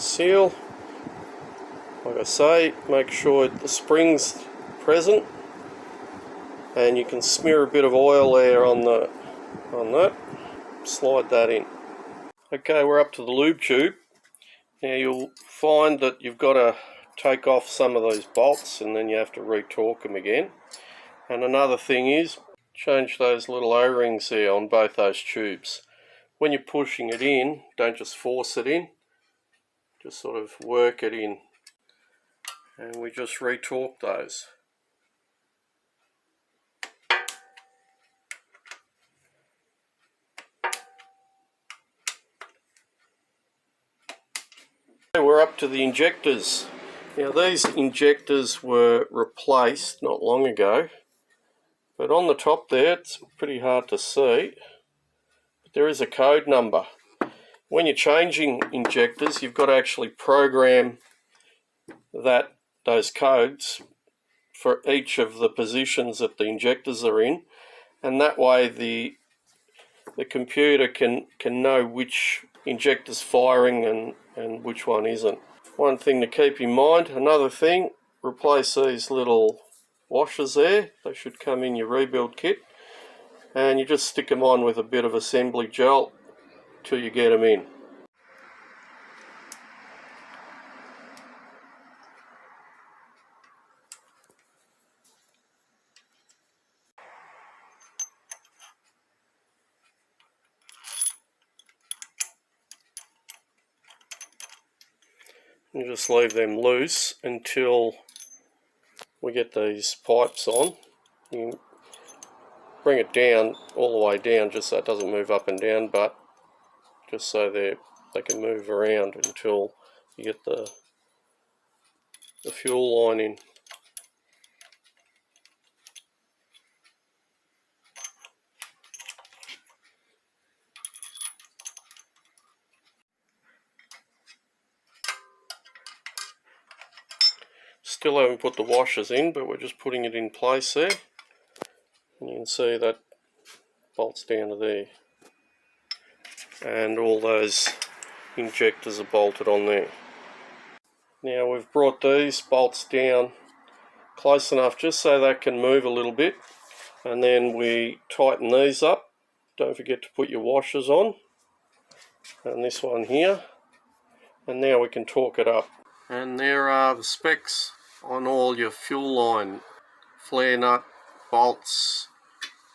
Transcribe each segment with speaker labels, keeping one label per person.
Speaker 1: seal. Like I say, make sure the spring's present, and you can smear a bit of oil there on that. Slide that in. Okay, we're up to the lube tube. Now you'll find that you've got to take off some of those bolts, and then you have to retorque them again. And another thing is, change those little O-rings there on both those tubes. When you're pushing it in, don't just force it in, just sort of work it in. And we just retorque those. We're up to the injectors. Now these injectors were replaced not long ago, but on the top there it's pretty hard to see, but there is a code number. When you're changing injectors, you've got to actually program those codes for each of the positions that the injectors are in, and that way the computer can know which injector's firing and which one isn't. One thing to keep in mind. Another thing, replace these little washers there. They should come in your rebuild kit, and you just stick them on with a bit of assembly gel till you get them in. You just leave them loose until we get these pipes on. You bring it down all the way down just so it doesn't move up and down, but just so they can move around until you get the fuel line in. Still haven't put the washers in, but we're just putting it in place there. And you can see that bolts down to there. And all those injectors are bolted on there. Now we've brought these bolts down close enough just so they can move a little bit. And then we tighten these up. Don't forget to put your washers on. And this one here. And now we can torque it up. And there are the specs on all your fuel line, flare nut, bolts,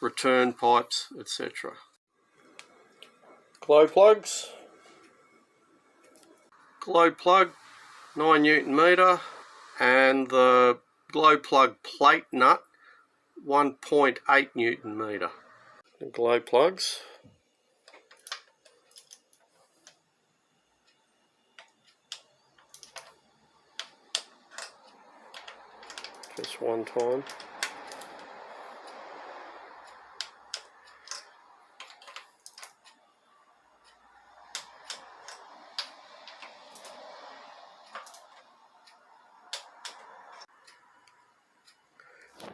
Speaker 1: return pipes, etc. Glow plugs. Glow plug 9 Newton meter, and the glow plug plate nut 1.8 Newton meter. The glow plugs. Just one time.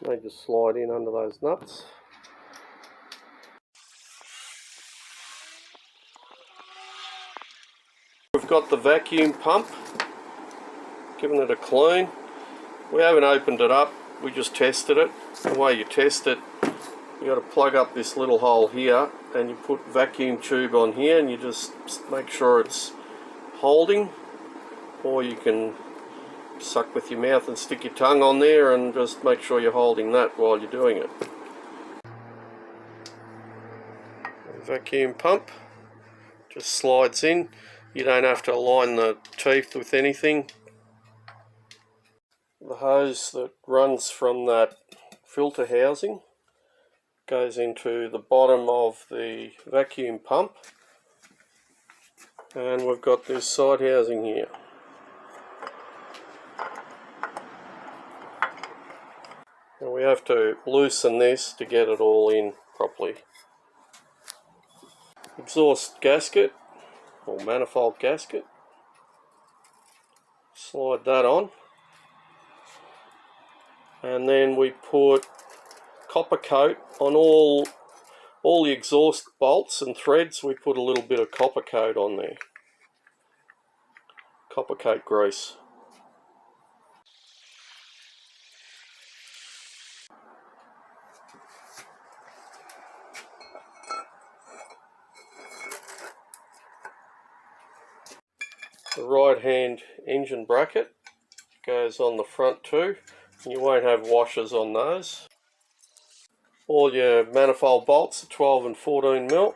Speaker 1: They just slide in under those nuts. We've got the vacuum pump, giving it a clean. We haven't opened it up, we just tested it. The way you test it, you got to plug up this little hole here, and you put vacuum tube on here, and you just make sure it's holding, or you can suck with your mouth and stick your tongue on there and just make sure you're holding that while you're doing it. The vacuum pump just slides in. You don't have to align the teeth with anything. The hose that runs from that filter housing goes into the bottom of the vacuum pump, and we've got this side housing here. And we have to loosen this to get it all in properly. Exhaust gasket or manifold gasket, slide that on. And then we put copper coat on all the exhaust bolts and threads. We put a little bit of copper coat on there. copper coat grease. The right hand engine bracket goes on the front too. You won't have washers on those. All your manifold bolts are 12 and 14 mil.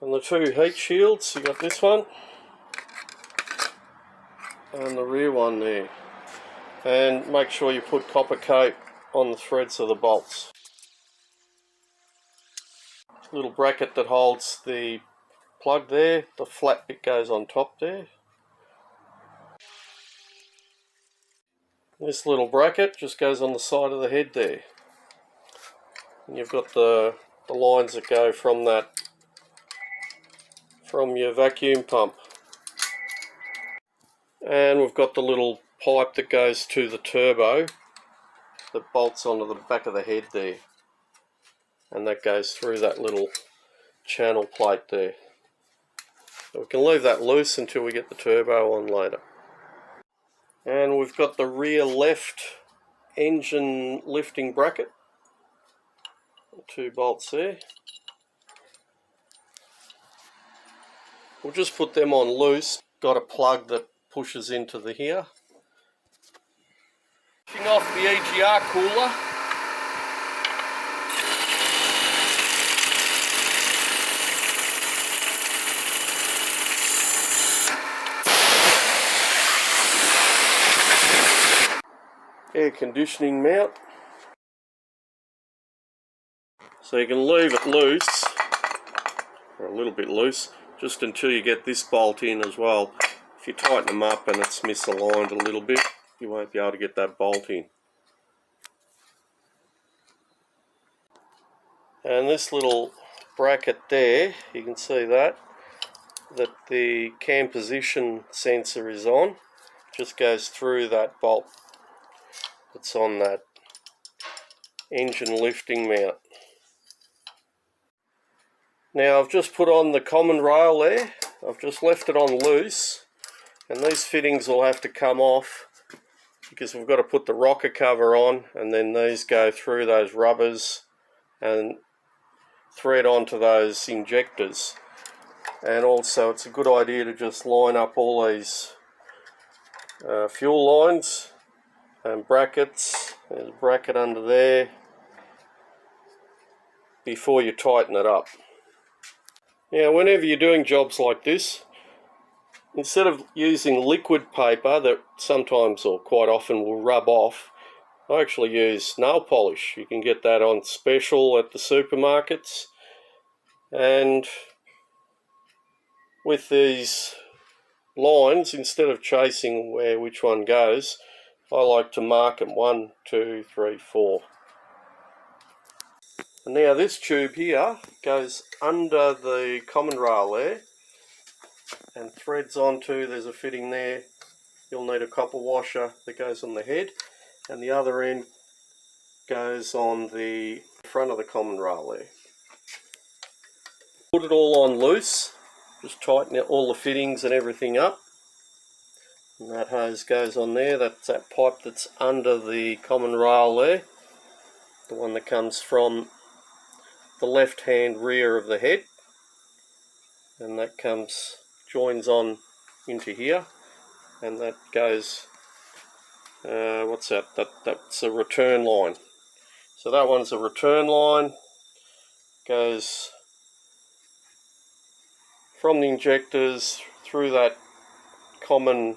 Speaker 1: And the two heat shields, you got this one and the rear one there. And make sure you put copper coat on the threads of the bolts. Little bracket that holds the plug there, the flat bit goes on top there. This little bracket just goes on the side of the head there. And you've got the lines that go from your vacuum pump. And we've got the little pipe that goes to the turbo that bolts onto the back of the head there. And that goes through that little channel plate there. So we can leave that loose until we get the turbo on later. And we've got the rear left engine lifting bracket. 2 bolts there. We'll just put them on loose. Got a plug that pushes into the here. Pushing off the Egr Cooler. Air conditioning mount. So you can leave it loose, or a little bit loose, just until you get this bolt in as well. If you tighten them up and it's misaligned a little bit, you won't be able to get that bolt in. And this little bracket there, you can see that the cam position sensor is on, just goes through that bolt that's on that engine lifting mount. Now I've just put on the common rail there. I've just left it on loose, and these fittings will have to come off because we've got to put the rocker cover on, and then these go through those rubbers and thread onto those injectors. And also it's a good idea to just line up all these fuel lines and brackets. There's a bracket under there before you tighten it up. Now whenever you're doing jobs like this, instead of using liquid paper that sometimes or quite often will rub off, I actually use nail polish. You can get that on special at the supermarkets. And with these lines, instead of chasing which one goes, I like to mark them 1, 2, 3, 4. And now this tube here goes under the common rail there and threads onto, there's a fitting there, you'll need a copper washer that goes on the head, and the other end goes on the front of the common rail there. Put it all on loose, just tighten all the fittings and everything up. And that hose goes on there, that's that pipe that's under the common rail there, the one that comes from the left hand rear of the head, and that joins on into here, and that goes, what's that? That's a return line. So that one's a return line, goes from the injectors through that common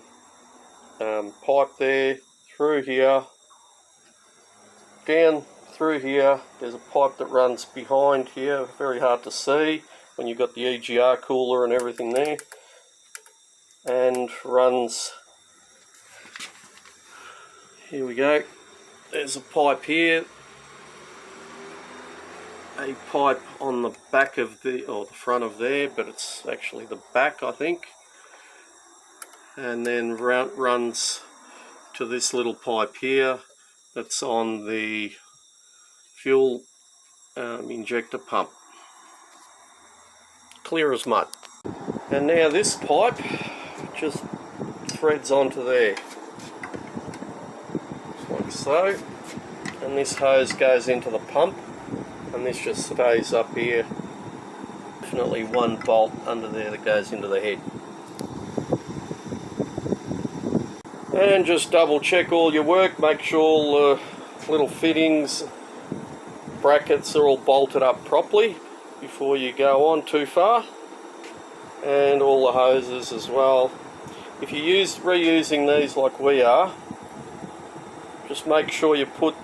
Speaker 1: pipe there, through here, down through here. There's a pipe that runs behind here, very hard to see when you've got the Egr Cooler and everything there, and runs, here we go, there's a pipe here, a pipe on the back of the front of there, but it's actually the back, I think, and then runs to this little pipe here that's on the fuel injector pump. clear as mud. And now this pipe just threads onto there, just like so, and this hose goes into the pump, and this just stays up here. Definitely one bolt under there that goes into the head. And just double check all your work, make sure all the little fittings, brackets are all bolted up properly before you go on too far, and all the hoses as well. If you're reusing these like we are, just make sure you put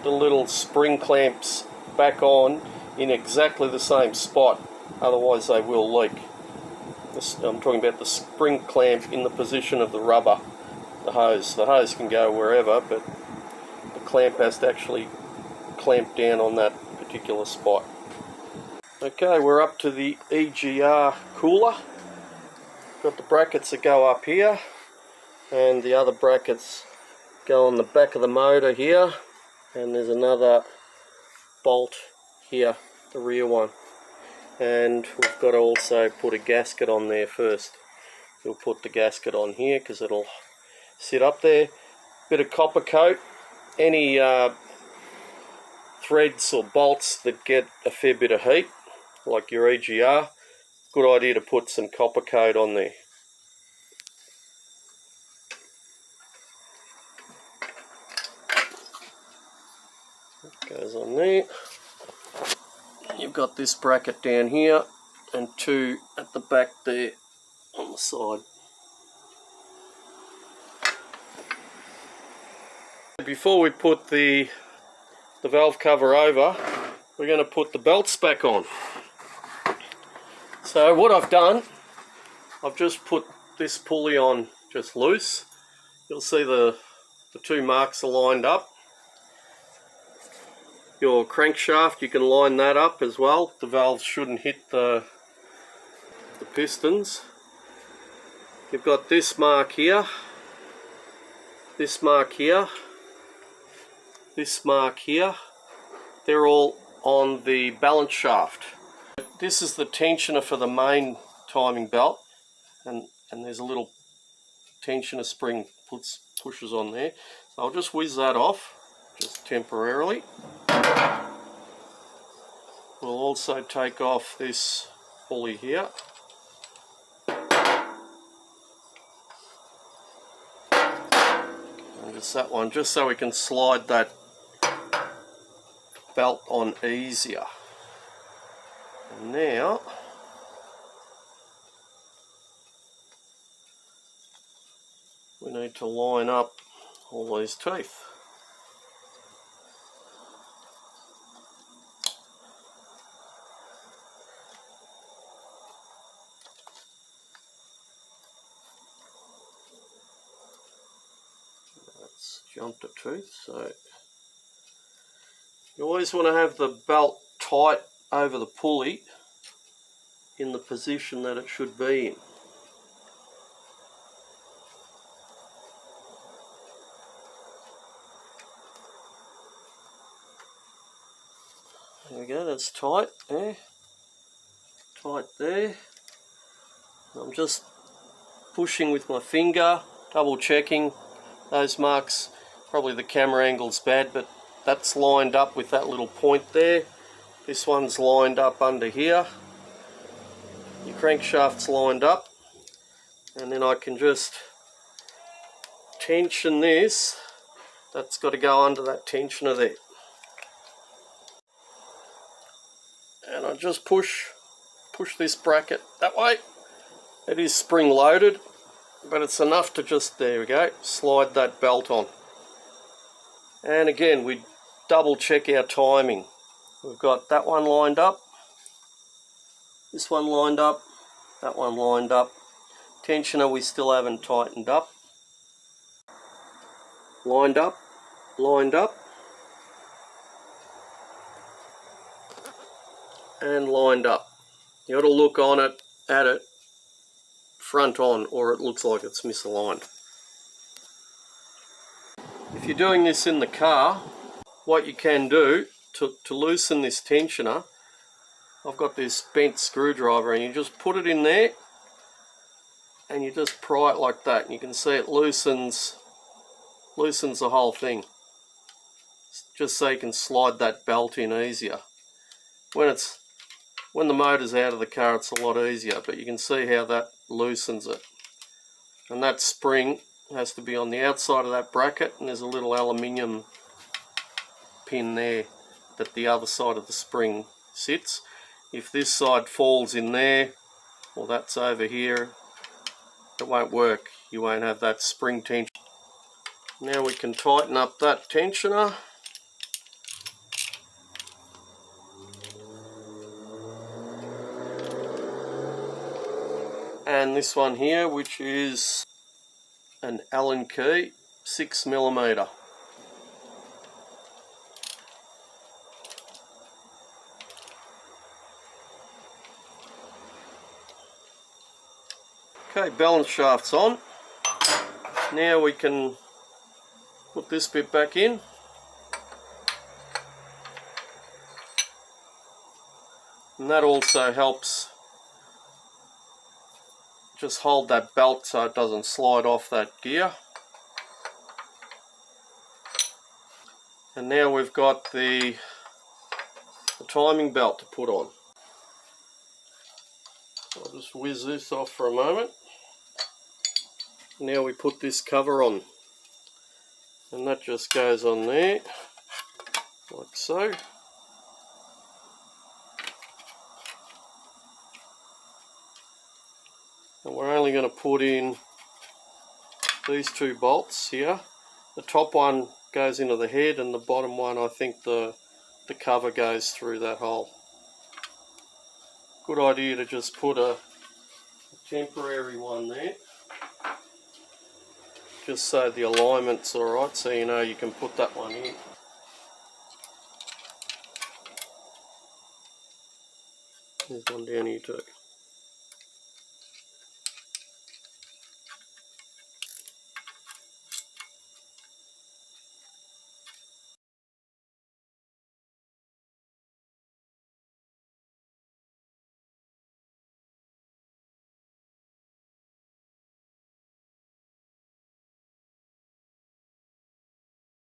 Speaker 1: the little spring clamps back on in exactly the same spot, otherwise they will leak. I'm talking about the spring clamp in the position of the rubber, the hose. The hose can go wherever, but the clamp has to actually clamp down on that particular spot. Okay, we're up to the Egr Cooler. Got the brackets that go up here, and the other brackets go on the back of the motor here, and there's another bolt here, the rear one. And we've got to also put a gasket on there first. We'll put the gasket on here because it'll sit up there. Bit of copper coat. Any threads or bolts that get a fair bit of heat, like your Egr, good idea to put some copper coat on there. That goes on there. You've got this bracket down here and two at the back there on the side. Before we put the valve cover over, we're going to put the belts back on. So what I've done, I've just put this pulley on just loose. You'll see the two marks are lined up. Your crankshaft, you can line that up as well. The valves shouldn't hit the pistons. You've got this mark here, this mark here, this mark here. They're all on the balance shaft. This is the tensioner for the main timing belt, and there's a little tensioner spring pushes on there. So I'll just whiz that off, just temporarily. We'll also take off this pulley here. And just that one, just so we can slide that belt on easier. And now we need to line up all these teeth. That's jumped a tooth, so you always want to have the belt tight over the pulley in the position that it should be in. There we go, that's tight there. Tight there. I'm just pushing with my finger, double checking those marks. Probably the camera angle's bad, but that's lined up with that little point there. This one's lined up under here. Your crankshaft's lined up, and then I can just tension this. That's got to go under that tensioner there. And I just push this bracket that way. It is spring loaded, but it's enough to just, there we go, slide that belt on. And again, we double check our timing. We've got that one lined up, this one lined up, that one lined up. Tensioner we still haven't tightened up. Lined up, lined up, and lined up. You got to look on it, at it, front on, or it looks like it's misaligned. If you're doing this in the car, what you can do to loosen this tensioner, I've got this bent screwdriver, and you just put it in there and you just pry it like that, and you can see it loosens the whole thing, just so you can slide that belt in easier. When the motor's out of the car, it's a lot easier, but you can see how that loosens it. And that spring has to be on the outside of that bracket, and there's a little aluminium pin there that the other side of the spring sits. If this side falls in there, or that's over here, it won't work. You won't have that spring tension. Now we can tighten up that tensioner. And this one here, which is an Allen key, 6mm. Okay, balance shaft's on. Now we can put this bit back in. And that also helps just hold that belt so it doesn't slide off that gear. And now we've got the timing belt to put on. I'll just whiz this off for a moment. Now we put this cover on, and that just goes on there like so. And we're only going to put in these two bolts here. The top one goes into the head, and the bottom one, I think the cover goes through that hole. Good idea to just put a temporary one there, just so the alignment's alright, so you know you can put that one in. There's one down here too.